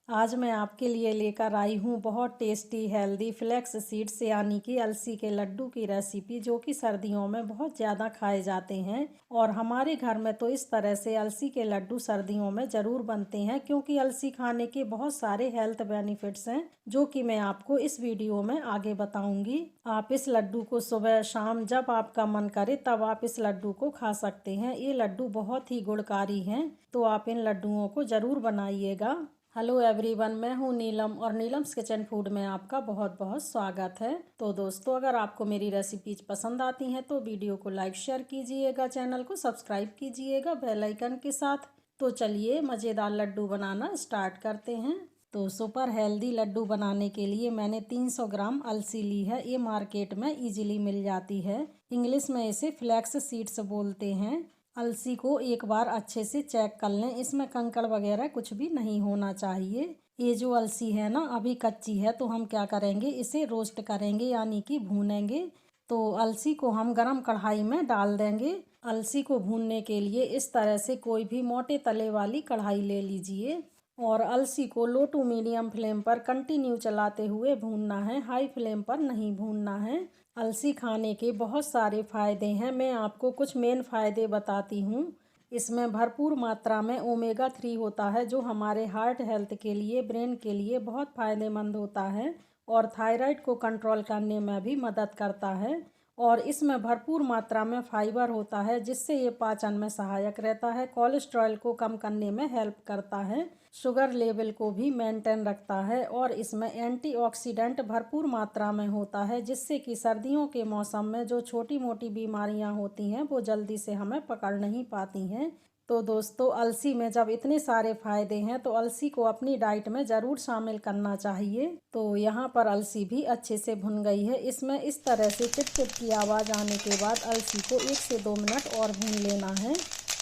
आज मैं आपके लिए लेकर आई हूँ बहुत टेस्टी हेल्दी फ्लैक्स सीड्स यानी कि अलसी के लड्डू की रेसिपी, जो कि सर्दियों में बहुत ज़्यादा खाए जाते हैं। और हमारे घर में तो इस तरह से अलसी के लड्डू सर्दियों में ज़रूर बनते हैं, क्योंकि अलसी खाने के बहुत सारे हेल्थ बेनिफिट्स हैं, जो कि मैं आपको इस वीडियो में आगे बताऊंगी। आप इस लड्डू को सुबह शाम जब आपका मन करे तब आप इस लड्डू को खा सकते हैं। ये लड्डू बहुत ही गुणकारी हैं, तो आप इन लड्डुओं को ज़रूर बनाइएगा। हेलो एवरीवन, मैं हूं नीलम और नीलम्स किचन फूड में आपका बहुत बहुत स्वागत है। तो दोस्तों, अगर आपको मेरी रेसिपीज पसंद आती हैं तो वीडियो को लाइक शेयर कीजिएगा, चैनल को सब्सक्राइब कीजिएगा बेल आइकन के साथ। तो चलिए मज़ेदार लड्डू बनाना स्टार्ट करते हैं। तो सुपर हेल्दी लड्डू बनाने के लिए मैंने 300 ग्राम अलसी ली है। ये मार्केट में इजीली मिल जाती है। इंग्लिश में इसे फ्लैक्स सीड्स बोलते हैं। अलसी को एक बार अच्छे से चेक कर लें, इसमें कंकड़ वगैरह कुछ भी नहीं होना चाहिए। ये जो अलसी है ना, अभी कच्ची है, तो हम क्या करेंगे, इसे रोस्ट करेंगे यानी कि भूनेंगे। तो अलसी को हम गरम कढ़ाई में डाल देंगे। अलसी को भूनने के लिए इस तरह से कोई भी मोटे तले वाली कढ़ाई ले लीजिए और अलसी को लो टू मीडियम फ्लेम पर कंटिन्यू चलाते हुए भूनना है, हाई फ्लेम पर नहीं भूनना है। अलसी खाने के बहुत सारे फ़ायदे हैं, मैं आपको कुछ मेन फ़ायदे बताती हूँ। इसमें भरपूर मात्रा में ओमेगा 3 होता है, जो हमारे हार्ट हेल्थ के लिए, ब्रेन के लिए बहुत फ़ायदेमंद होता है और थायराइड को कंट्रोल करने में भी मदद करता है। और इसमें भरपूर मात्रा में फाइबर होता है, जिससे ये पाचन में सहायक रहता है, कोलेस्ट्रॉल को कम करने में हेल्प करता है, शुगर लेवल को भी मेंटेन रखता है और इसमें एंटीऑक्सीडेंट भरपूर मात्रा में होता है, जिससे कि सर्दियों के मौसम में जो छोटी मोटी बीमारियां होती हैं वो जल्दी से हमें पकड़ नहीं पाती हैं। तो दोस्तों, अलसी में जब इतने सारे फायदे हैं तो अलसी को अपनी डाइट में ज़रूर शामिल करना चाहिए। तो यहाँ पर अलसी भी अच्छे से भुन गई है। इसमें इस तरह से चिट चिट की आवाज़ आने के बाद अलसी को 1 से 2 मिनट और भून लेना है।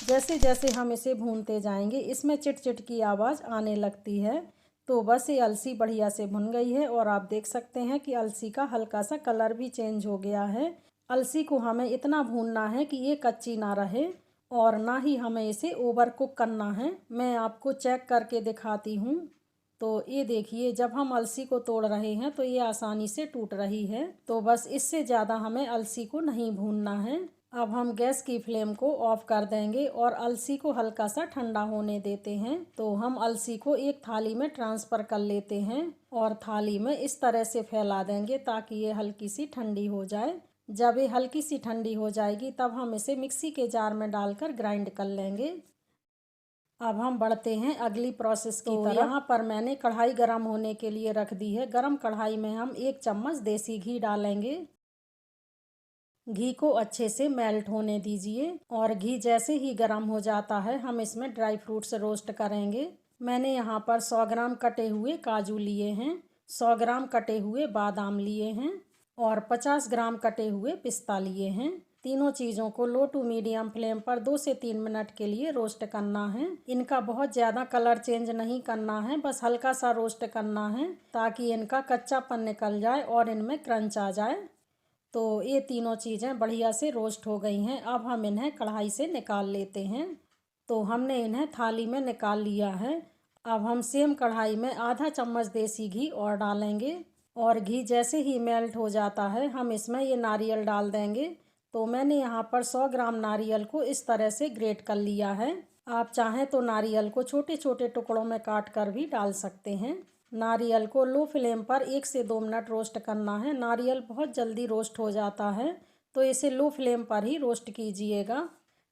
जैसे जैसे हम इसे भूनते जाएंगे इसमें चिट चिट की आवाज़ आने लगती है। तो बस ये अलसी बढ़िया से भुन गई है और आप देख सकते हैं कि अलसी का हल्का सा कलर भी चेंज हो गया है। अलसी को हमें इतना भूनना है कि ये कच्ची ना रहे और ना ही हमें इसे ओवर कुक करना है। मैं आपको चेक करके दिखाती हूँ। तो ये देखिए, जब हम अलसी को तोड़ रहे हैं तो ये आसानी से टूट रही है। तो बस इससे ज़्यादा हमें अलसी को नहीं भूनना है। अब हम गैस की फ्लेम को ऑफ कर देंगे और अलसी को हल्का सा ठंडा होने देते हैं। तो हम अलसी को एक थाली में ट्रांसफ़र कर लेते हैं और थाली में इस तरह से फैला देंगे ताकि ये हल्की सी ठंडी हो जाए। जब ये हल्की सी ठंडी हो जाएगी तब हम इसे मिक्सी के जार में डालकर ग्राइंड कर लेंगे। अब हम बढ़ते हैं अगली प्रोसेस की तरफ। यहाँ पर मैंने कढ़ाई गर्म होने के लिए रख दी है। गर्म कढ़ाई में हम 1 चम्मच देसी घी डालेंगे। घी को अच्छे से मेल्ट होने दीजिए और घी जैसे ही गर्म हो जाता है हम इसमें ड्राई फ्रूट्स रोस्ट करेंगे। मैंने यहाँ पर 100 ग्राम कटे हुए काजू लिए हैं, 100 ग्राम कटे हुए बादाम लिए हैं और 50 ग्राम कटे हुए पिस्ता लिए हैं। तीनों चीज़ों को लो टू मीडियम फ्लेम पर 2 से 3 मिनट के लिए रोस्ट करना है। इनका बहुत ज़्यादा कलर चेंज नहीं करना है, बस हल्का सा रोस्ट करना है ताकि इनका कच्चापन निकल जाए और इनमें क्रंच आ जाए। तो ये तीनों चीज़ें बढ़िया से रोस्ट हो गई हैं। अब हम इन्हें कढ़ाई से निकाल लेते हैं। तो हमने इन्हें थाली में निकाल लिया है। अब हम सेम कढ़ाई में आधा चम्मच देसी घी और डालेंगे और घी जैसे ही मेल्ट हो जाता है हम इसमें ये नारियल डाल देंगे। तो मैंने यहाँ पर 100 ग्राम नारियल को इस तरह से ग्रेट कर लिया है। आप चाहें तो नारियल को छोटे छोटे टुकड़ों में काट कर भी डाल सकते हैं। नारियल को लो फ्लेम पर 1 से 2 मिनट रोस्ट करना है। नारियल बहुत जल्दी रोस्ट हो जाता है, तो इसे लो फ्लेम पर ही रोस्ट कीजिएगा।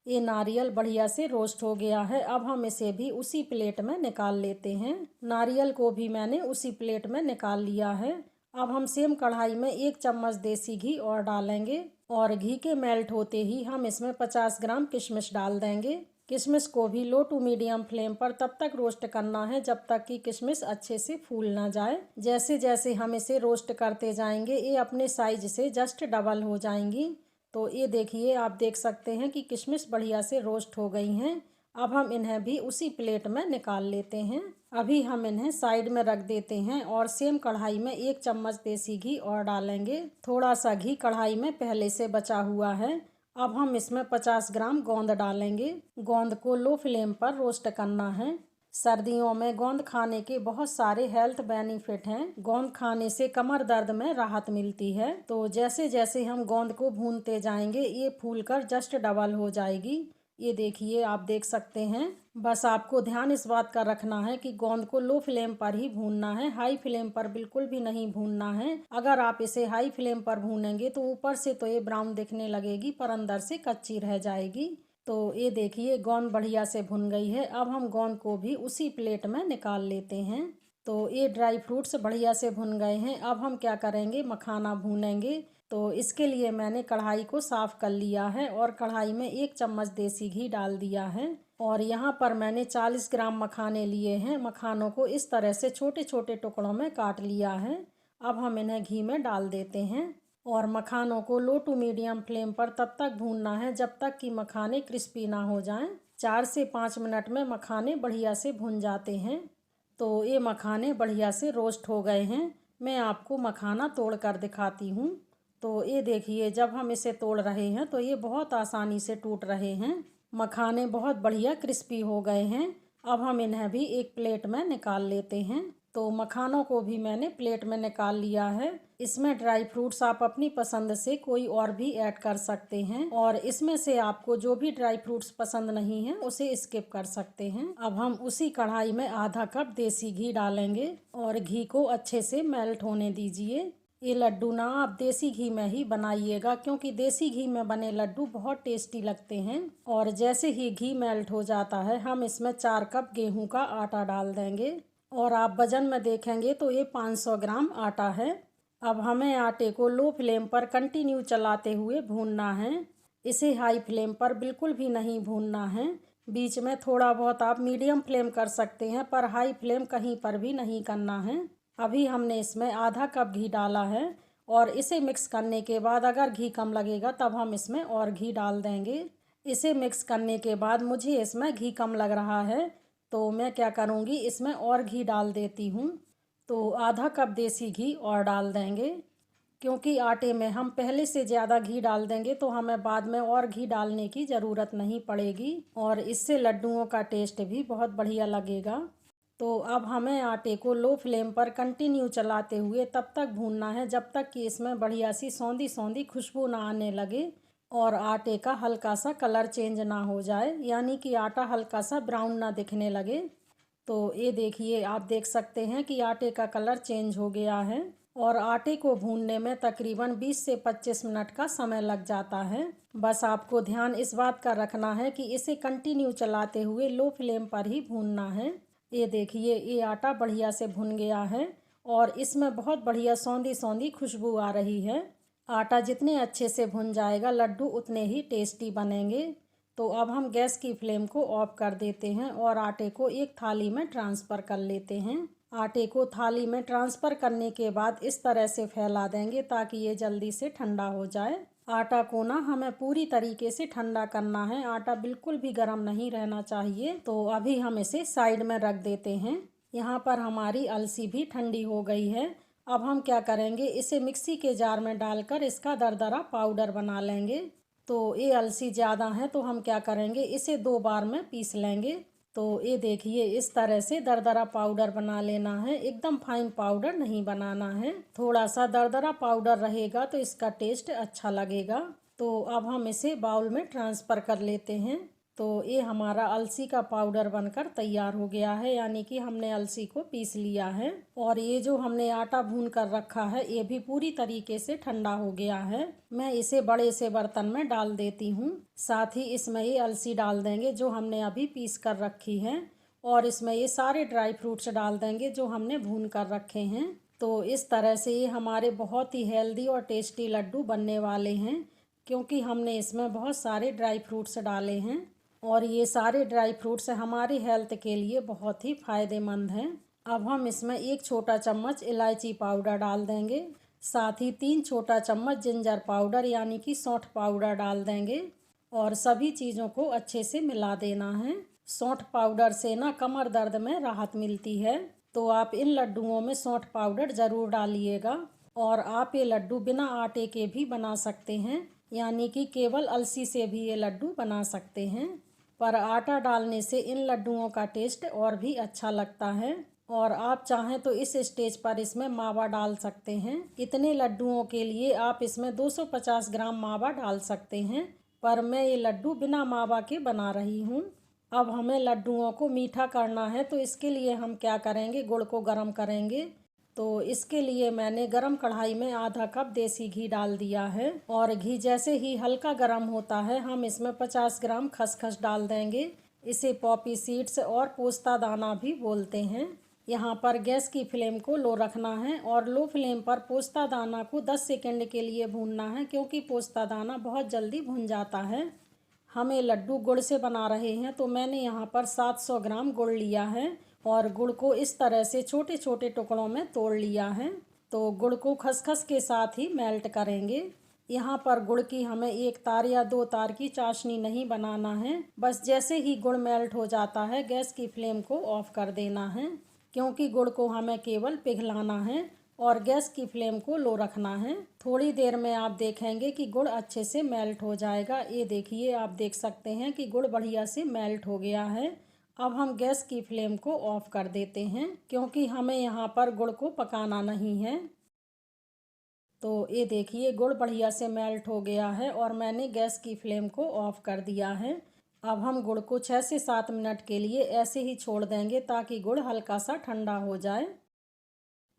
ये नारियल बढ़िया से रोस्ट हो गया है। अब हम इसे भी उसी प्लेट में निकाल लेते हैं। नारियल को भी मैंने उसी प्लेट में निकाल लिया है। अब हम सेम कढ़ाई में 1 चम्मच देसी घी और डालेंगे और घी के मेल्ट होते ही हम इसमें 50 ग्राम किशमिश डाल देंगे। किशमिश को भी लो टू मीडियम फ्लेम पर तब तक रोस्ट करना है जब तक कि किशमिश अच्छे से फूल ना जाए। जैसे जैसे हम इसे रोस्ट करते जाएंगे ये अपने साइज से जस्ट डबल हो जाएंगी। तो ये देखिए, आप देख सकते हैं कि किशमिश बढ़िया से रोस्ट हो गई हैं। अब हम इन्हें भी उसी प्लेट में निकाल लेते हैं। अभी हम इन्हें साइड में रख देते हैं और सेम कढ़ाई में 1 चम्मच देसी घी और डालेंगे। थोड़ा सा घी कढ़ाई में पहले से बचा हुआ है। अब हम इसमें 50 ग्राम गोंद डालेंगे। गोंद को लो फ्लेम पर रोस्ट करना है। सर्दियों में गोंद खाने के बहुत सारे हेल्थ बेनिफिट हैं। गोंद खाने से कमर दर्द में राहत मिलती है। तो जैसे जैसे हम गोंद को भूनते जाएंगे ये फूलकर जस्ट डबल हो जाएगी। ये देखिए, आप देख सकते हैं। बस आपको ध्यान इस बात का रखना है कि गोंद को लो फ्लेम पर ही भूनना है, हाई फ्लेम पर बिल्कुल भी नहीं भूनना है। अगर आप इसे हाई फ्लेम पर भूनेंगे तो ऊपर से तो ये ब्राउन दिखने लगेगी पर अंदर से कच्ची रह जाएगी। तो ये देखिए, गोंद बढ़िया से भुन गई है। अब हम गोंद को भी उसी प्लेट में निकाल लेते हैं। तो ये ड्राई फ्रूट्स बढ़िया से भुन गए हैं। अब हम क्या करेंगे, मखाना भूनेंगे। तो इसके लिए मैंने कढ़ाई को साफ़ कर लिया है और कढ़ाई में 1 चम्मच देसी घी डाल दिया है। और यहाँ पर मैंने 40 ग्राम मखाने लिए हैं। मखानों को इस तरह से छोटे छोटे टुकड़ों में काट लिया है। अब हम इन्हें घी में डाल देते हैं और मखानों को लो टू मीडियम फ्लेम पर तब तक भूनना है जब तक कि मखाने क्रिस्पी ना हो जाएं। 4 से 5 मिनट में मखाने बढ़िया से भुन जाते हैं। तो ये मखाने बढ़िया से रोस्ट हो गए हैं। मैं आपको मखाना तोड़ कर दिखाती हूँ। तो ये देखिए, जब हम इसे तोड़ रहे हैं तो ये बहुत आसानी से टूट रहे हैं। मखाने बहुत बढ़िया क्रिस्पी हो गए हैं। अब हम इन्हें भी एक प्लेट में निकाल लेते हैं। तो मखानों को भी मैंने प्लेट में निकाल लिया है। इसमें ड्राई फ्रूट्स आप अपनी पसंद से कोई और भी ऐड कर सकते हैं और इसमें से आपको जो भी ड्राई फ्रूट्स पसंद नहीं है उसे स्किप कर सकते हैं। अब हम उसी कढ़ाई में आधा कप देसी घी डालेंगे और घी को अच्छे से मेल्ट होने दीजिए। ये लड्डू ना आप देसी घी में ही बनाइएगा क्योंकि देसी घी में बने लड्डू बहुत टेस्टी लगते हैं। और जैसे ही घी मेल्ट हो जाता है हम इसमें 4 कप गेहूं का आटा डाल देंगे और आप वजन में देखेंगे तो ये 500 ग्राम आटा है। अब हमें आटे को लो फ्लेम पर कंटिन्यू चलाते हुए भूनना है। इसे हाई फ्लेम पर बिल्कुल भी नहीं भूनना है। बीच में थोड़ा बहुत आप मीडियम फ्लेम कर सकते हैं पर हाई फ्लेम कहीं पर भी नहीं करना है। अभी हमने इसमें आधा कप घी डाला है और इसे मिक्स करने के बाद अगर घी कम लगेगा तब हम इसमें और घी डाल देंगे। इसे मिक्स करने के बाद मुझे इसमें घी कम लग रहा है तो मैं क्या करूँगी, इसमें और घी डाल देती हूँ। तो आधा कप देसी घी और डाल देंगे क्योंकि आटे में हम पहले से ज़्यादा घी डाल देंगे तो हमें बाद में और घी डालने की ज़रूरत नहीं पड़ेगी और इससे लड्डुओं का टेस्ट भी बहुत बढ़िया लगेगा। तो अब हमें आटे को लो फ्लेम पर कंटिन्यू चलाते हुए तब तक भूनना है जब तक कि इसमें बढ़िया सी सौंधी सौंधी खुशबू ना आने लगे और आटे का हल्का सा कलर चेंज ना हो जाए, यानी कि आटा हल्का सा ब्राउन ना दिखने लगे। तो ये देखिए, आप देख सकते हैं कि आटे का कलर चेंज हो गया है और आटे को भूनने में तकरीबन 20 से 25 मिनट का समय लग जाता है। बस आपको ध्यान इस बात का रखना है कि इसे कंटिन्यू चलाते हुए लो फ्लेम पर ही भूनना है। ये देखिए, ये आटा बढ़िया से भुन गया है और इसमें बहुत बढ़िया सौंधी सौंधी खुशबू आ रही है। आटा जितने अच्छे से भुन जाएगा लड्डू उतने ही टेस्टी बनेंगे। तो अब हम गैस की फ्लेम को ऑफ कर देते हैं और आटे को एक थाली में ट्रांसफ़र कर लेते हैं। आटे को थाली में ट्रांसफ़र करने के बाद इस तरह से फैला देंगे ताकि ये जल्दी से ठंडा हो जाए। आटा को ना हमें पूरी तरीके से ठंडा करना है, आटा बिल्कुल भी गर्म नहीं रहना चाहिए। तो अभी हम इसे साइड में रख देते हैं। यहाँ पर हमारी अलसी भी ठंडी हो गई है। अब हम क्या करेंगे, इसे मिक्सी के जार में डालकर इसका दरदरा पाउडर बना लेंगे। तो ये अलसी ज़्यादा है तो हम क्या करेंगे, इसे 2 बार में पीस लेंगे। तो ये देखिए, इस तरह से दरदरा पाउडर बना लेना है, एकदम फाइन पाउडर नहीं बनाना है। थोड़ा सा दरदरा पाउडर रहेगा तो इसका टेस्ट अच्छा लगेगा। तो अब हम इसे बाउल में ट्रांसफ़र कर लेते हैं। तो ये हमारा अलसी का पाउडर बनकर तैयार हो गया है, यानी कि हमने अलसी को पीस लिया है। और ये जो हमने आटा भून कर रखा है ये भी पूरी तरीके से ठंडा हो गया है। मैं इसे बड़े से बर्तन में डाल देती हूँ। साथ ही इसमें ये अलसी डाल देंगे जो हमने अभी पीस कर रखी है और इसमें ये सारे ड्राई फ्रूट्स डाल देंगे जो हमने भून कर रखे हैं। तो इस तरह से ये हमारे बहुत ही हेल्दी और टेस्टी लड्डू बनने वाले हैं क्योंकि हमने इसमें बहुत सारे ड्राई फ्रूट्स डाले हैं और ये सारे ड्राई फ्रूट्स हमारी हेल्थ के लिए बहुत ही फ़ायदेमंद हैं। अब हम इसमें 1 छोटा चम्मच इलायची पाउडर डाल देंगे। साथ ही 3 छोटा चम्मच जिंजर पाउडर यानी कि सौंठ पाउडर डाल देंगे और सभी चीज़ों को अच्छे से मिला देना है। सौंठ पाउडर से ना कमर दर्द में राहत मिलती है तो आप इन लड्डुओं में सौंठ पाउडर ज़रूर डालिएगा। और आप ये लड्डू बिना आटे के भी बना सकते हैं, यानी कि केवल अलसी से भी ये लड्डू बना सकते हैं। पर आटा डालने से इन लड्डुओं का टेस्ट और भी अच्छा लगता है। और आप चाहें तो इस स्टेज पर इसमें मावा डाल सकते हैं। इतने लड्डुओं के लिए आप इसमें 250 ग्राम मावा डाल सकते हैं, पर मैं ये लड्डू बिना मावा के बना रही हूँ। अब हमें लड्डुओं को मीठा करना है, तो इसके लिए हम क्या करेंगे, गुड़ को गर्म करेंगे। तो इसके लिए मैंने गरम कढ़ाई में आधा कप देसी घी डाल दिया है, और घी जैसे ही हल्का गर्म होता है हम इसमें 50 ग्राम खसखस डाल देंगे। इसे पॉपी सीड्स और पोस्ता दाना भी बोलते हैं। यहाँ पर गैस की फ्लेम को लो रखना है और लो फ्लेम पर पोस्ता दाना को 10 सेकंड के लिए भूनना है, क्योंकि पोस्ता दाना बहुत जल्दी भुन जाता है। हमें लड्डू गुड़ से बना रहे हैं, तो मैंने यहाँ पर 700 ग्राम गुड़ लिया है और गुड़ को इस तरह से छोटे छोटे टुकड़ों में तोड़ लिया है। तो गुड़ को खसखस के साथ ही मेल्ट करेंगे। यहाँ पर गुड़ की हमें 1 तार या 2 तार की चाशनी नहीं बनाना है। बस जैसे ही गुड़ मेल्ट हो जाता है गैस की फ्लेम को ऑफ कर देना है, क्योंकि गुड़ को हमें केवल पिघलाना है और गैस की फ्लेम को लो रखना है। थोड़ी देर में आप देखेंगे कि गुड़ अच्छे से मेल्ट हो जाएगा। ये देखिए, आप देख सकते हैं कि गुड़ बढ़िया से मेल्ट हो गया है। अब हम गैस की फ्लेम को ऑफ कर देते हैं, क्योंकि हमें यहाँ पर गुड़ को पकाना नहीं है। तो ये देखिए, गुड़ बढ़िया से मेल्ट हो गया है और मैंने गैस की फ्लेम को ऑफ कर दिया है। अब हम गुड़ को 6 से 7 मिनट के लिए ऐसे ही छोड़ देंगे, ताकि गुड़ हल्का सा ठंडा हो जाए।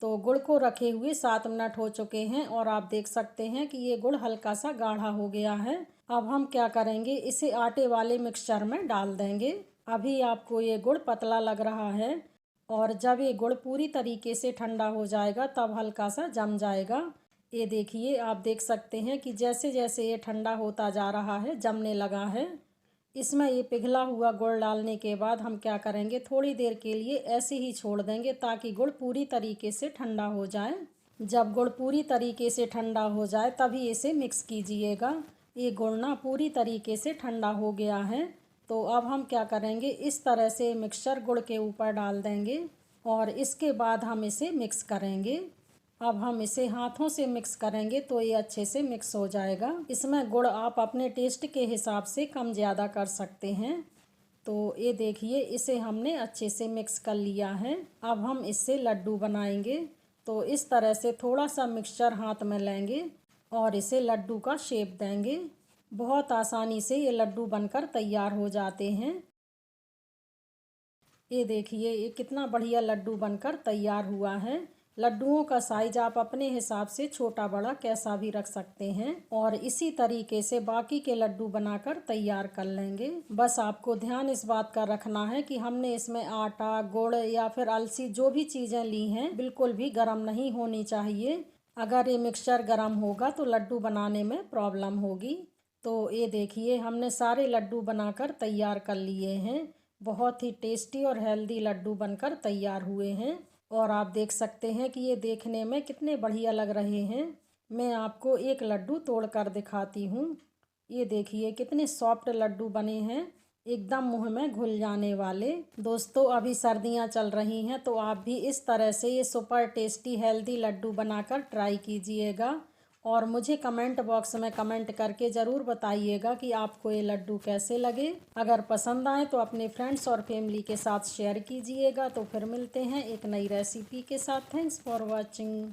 तो गुड़ को रखे हुए 7 मिनट हो चुके हैं और आप देख सकते हैं कि ये गुड़ हल्का सा गाढ़ा हो गया है। अब हम क्या करेंगे, इसे आटे वाले मिक्सचर में डाल देंगे। अभी आपको ये गुड़ पतला लग रहा है, और जब ये गुड़ पूरी तरीके से ठंडा हो जाएगा तब हल्का सा जम जाएगा। ये देखिए, आप देख सकते हैं कि जैसे जैसे ये ठंडा होता जा रहा है जमने लगा है। इसमें ये पिघला हुआ गुड़ डालने के बाद हम क्या करेंगे, थोड़ी देर के लिए ऐसे ही छोड़ देंगे, ताकि गुड़ पूरी तरीके से ठंडा हो जाए। जब गुड़ पूरी तरीके से ठंडा हो जाए तभी इसे मिक्स कीजिएगा। ये गुड़ ना पूरी तरीके से ठंडा हो गया है। तो अब हम क्या करेंगे, इस तरह से मिक्सचर गुड़ के ऊपर डाल देंगे और इसके बाद हम इसे मिक्स करेंगे। अब हम इसे हाथों से मिक्स करेंगे तो ये अच्छे से मिक्स हो जाएगा। इसमें गुड़ आप अपने टेस्ट के हिसाब से कम ज़्यादा कर सकते हैं। तो ये देखिए, इसे हमने अच्छे से मिक्स कर लिया है। अब हम इससे लड्डू बनाएंगे। तो इस तरह से थोड़ा सा मिक्सचर हाथ में लेंगे और इसे लड्डू का शेप देंगे। बहुत आसानी से ये लड्डू बनकर तैयार हो जाते हैं। ये देखिए, ये कितना बढ़िया लड्डू बनकर तैयार हुआ है। लड्डुओं का साइज आप अपने हिसाब से छोटा बड़ा कैसा भी रख सकते हैं, और इसी तरीके से बाकी के लड्डू बनाकर तैयार कर लेंगे। बस आपको ध्यान इस बात का रखना है कि हमने इसमें आटा, गुड़ या फिर अलसी जो भी चीज़ें ली हैं बिल्कुल भी गर्म नहीं होनी चाहिए। अगर ये मिक्सचर गर्म होगा तो लड्डू बनाने में प्रॉब्लम होगी। तो ये देखिए, हमने सारे लड्डू बनाकर तैयार कर लिए हैं। बहुत ही टेस्टी और हेल्दी लड्डू बनकर तैयार हुए हैं, और आप देख सकते हैं कि ये देखने में कितने बढ़िया लग रहे हैं। मैं आपको एक लड्डू तोड़ कर दिखाती हूँ। ये देखिए, कितने सॉफ्ट लड्डू बने हैं, एकदम मुंह में घुल जाने वाले। दोस्तों, अभी सर्दियाँ चल रही हैं, तो आप भी इस तरह से ये सुपर टेस्टी हेल्दी लड्डू बनाकर ट्राई कीजिएगा, और मुझे कमेंट बॉक्स में कमेंट करके ज़रूर बताइएगा कि आपको ये लड्डू कैसे लगे। अगर पसंद आए तो अपने फ्रेंड्स और फैमिली के साथ शेयर कीजिएगा। तो फिर मिलते हैं एक नई रेसिपी के साथ। Thanks for watching.